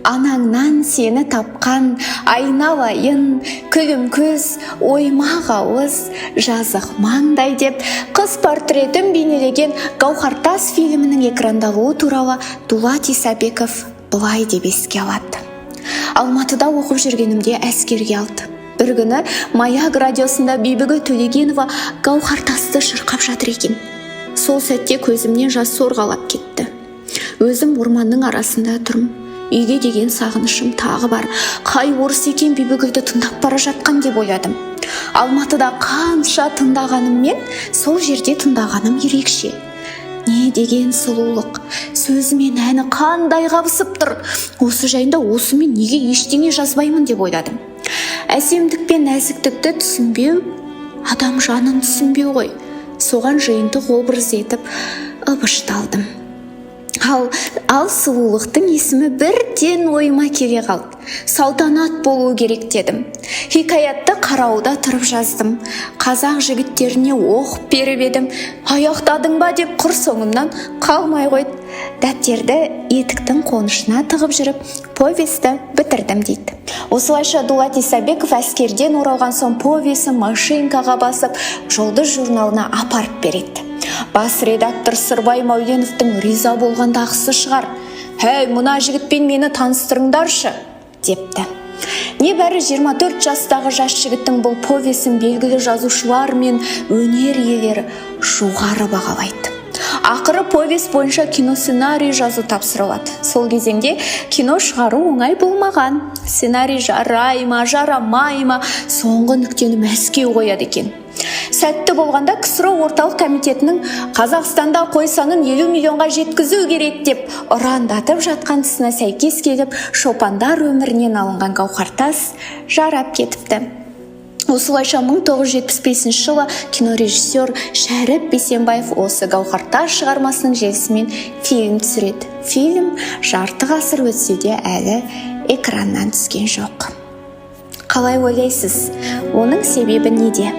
Анаңнан сені тапқан, айналайын, күлім көз, оймақ ауыз, жазық маңдай деп, қыз портретін бейнелеген Гауһартас фильмінің экрандалуы туралы Дулат Исабеков былай деп еске алады. Алматыда оқып жүргенімде әскерге алды. Бір күні Маяк радиосында Бибігүл Төлегенова Гауһартасты шырқап жатыр екен. Сол сәтте көзімнен жас сорғалап кетті. Өзім орманның арасында тұрмын. Үйге деген сағынышым тағы бар. Қай орыс екен Бибігүлді тыңдап бара жатқан деп ойладым. Алматыда қанша тыңдағаныммен, сол жерде тыңдағаным ерекше. Не деген сұлулық, сөзі мен әні қандай қабысып тұр. Осы жайында осымен неге ештеңе жазбаймын деп ойладым. Әсемдік пен нәзіктікті түсінбеу, адам жанын түсінбеу ғой. Соған жиынтық образ етіп ыбышталдым. Ал сұлулықтың есімі бірден ойыма келе қалды. Салтанат болу керек дедім. Хикаятты қарауда тұрып жаздым. Қазақ жігіттеріне оқып беріп едім. Аяқтадың ба деп құр соңымнан қалмай қойды. Дәптерді етіктің қонышына тығып жүріп, повесті бітірдім дейді. Осылайша Дулат Исабеков әскерден оралған соң повесті машинкаға басып, Жұлдыз журналына апарып береді. Бас редактор Сырбай Мәуленовтың риза болғандағысы шығар. «Хәй, мына жігітпен мені таныстырыңдаршы», депті. Небәрі 24 жастағы жас жігіттің бұл повесін белгілі жазушылар мен өнер иелері жоғары бағалайды. Ақыры повест бойынша кино сценарий жазу тапсырылады. Сол кезеңде кино шығару оңай болмаған. Сценарий жарай ма, жарамай ма, соңғы нүктені Мәскеу қояды екен. Сәтті болғанда КСРО орталық комитетінің Қазақстанда қой санын 50 миллионға жеткізу керек деп ұрандатып жатқан тұсына сәйкес келіп, шопандар өмірінен алынған Гауһартас жарап кетіпті. Осылайша 1975 жылы кинорежиссер Шәріп Бейсенбаев осы Гауһартас шығармасының желісімен фильм түсіреді. Фильм жарты ғасыр өтсе де әлі экраннан түскен жоқ. Қалай ойлайсыз? Оның себебі неде?